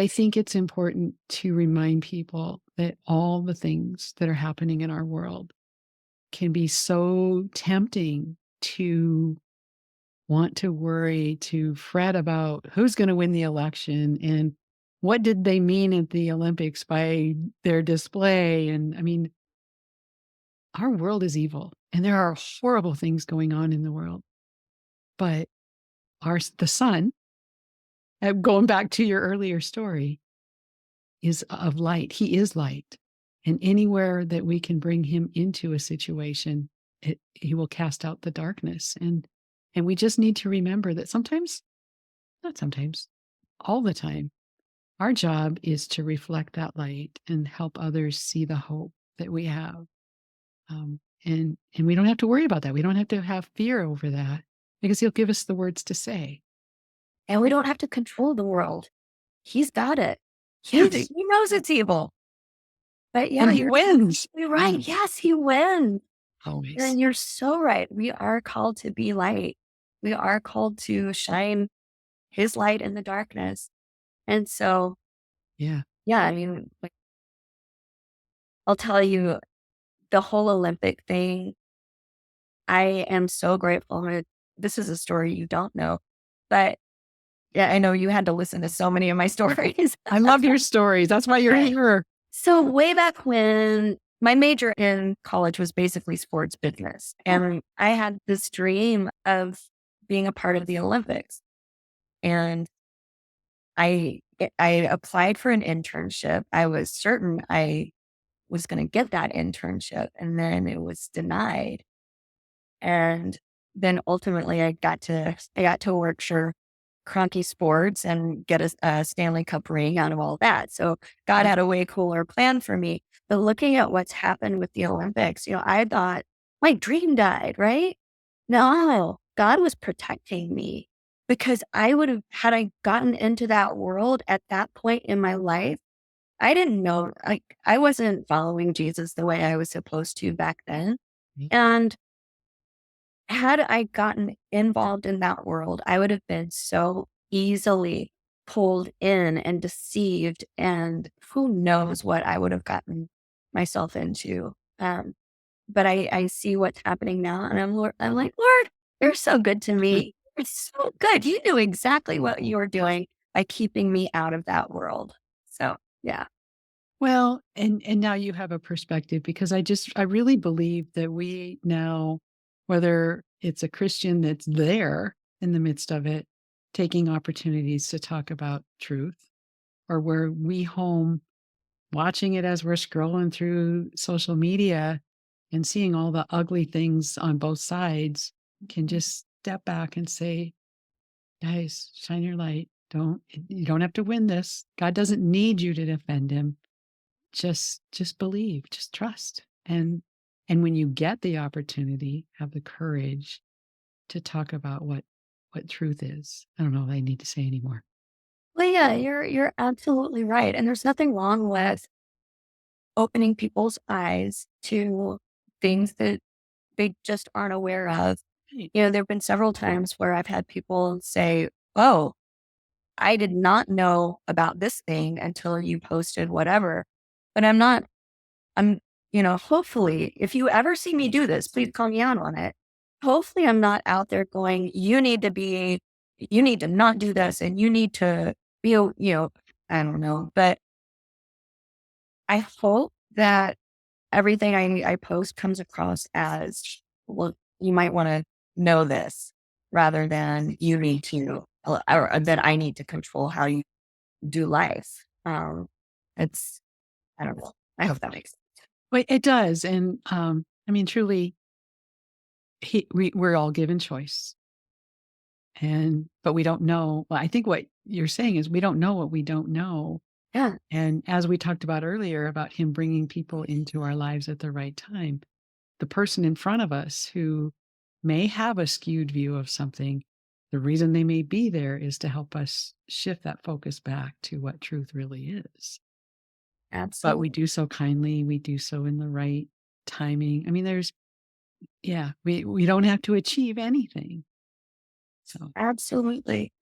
I think it's important to remind people that all the things that are happening in our world can be so tempting to want to worry, to fret about who's going to win the election and what did they mean at the Olympics by their display. And I mean, our world is evil and there are horrible things going on in the world. But the sun, going back to your earlier story, is of light. He is light. And anywhere that we can bring him into a situation, he will cast out the darkness. And we just need to remember that sometimes, not sometimes, all the time, our job is to reflect that light and help others see the hope that we have. And we don't have to worry about that. We don't have to have fear over that because he'll give us the words to say. And we don't have to control the world. He's got it. Yes. He knows it's evil. But yeah, And he wins. You're right. Yes, he wins. Always. And you're so right. We are called to be light. We are called to shine his light in the darkness. And so, yeah, I mean, like, I'll tell you the whole Olympic thing. I am so grateful. This is a story you don't know, but yeah, I know you had to listen to so many of my stories. I love your stories. That's why you're here. So way back when, my major in college was basically sports business. And I had this dream of being a part of the Olympics. And I applied for an internship. I was certain I was going to get that internship, and then it was denied. And then ultimately I got to work for Cronky Sports and get a Stanley Cup ring out of all that. So God had a way cooler plan for me. But looking at what's happened with the Olympics, I thought my dream died, right? No, God was protecting me because had I gotten into that world at that point in my life, I didn't know, I wasn't following Jesus the way I was supposed to back then. And had I gotten involved in that world, I would have been so easily pulled in and deceived, and who knows what I would have gotten myself into. But I see what's happening now, and I'm like, Lord, you're so good to me. You're so good. You knew exactly what you were doing by keeping me out of that world. So, yeah. Well, and now you have a perspective because I really believe that we now, whether it's a Christian that's there in the midst of it, taking opportunities to talk about truth, or where we home watching it as we're scrolling through social media and seeing all the ugly things on both sides, can just step back and say, guys, shine your light. You don't have to win this. God doesn't need you to defend him. Just believe, just trust. And when you get the opportunity, have the courage to talk about what truth is. I don't know if I need to say anymore. Well, yeah, you're absolutely right. And there's nothing wrong with opening people's eyes to things that they just aren't aware of. There have been several times where I've had people say, "Oh, I did not know about this thing until you posted whatever." But hopefully, if you ever see me do this, please call me out on it. Hopefully, I'm not out there going, you need to not do this, and you need to be, I don't know. But I hope that everything I post comes across as, well, you might want to know this rather than you need to, or that I need to control how you do life. It's, I don't know. I hope that makes sense. Well, it does. And I mean, truly, we're all given choice. But we don't know. Well, I think what you're saying is we don't know what we don't know. Yeah. And as we talked about earlier about him bringing people into our lives at the right time, the person in front of us who may have a skewed view of something, the reason they may be there is to help us shift that focus back to what truth really is. Absolutely. But we do so kindly. We do so in the right timing. I mean, we don't have to achieve anything. So absolutely.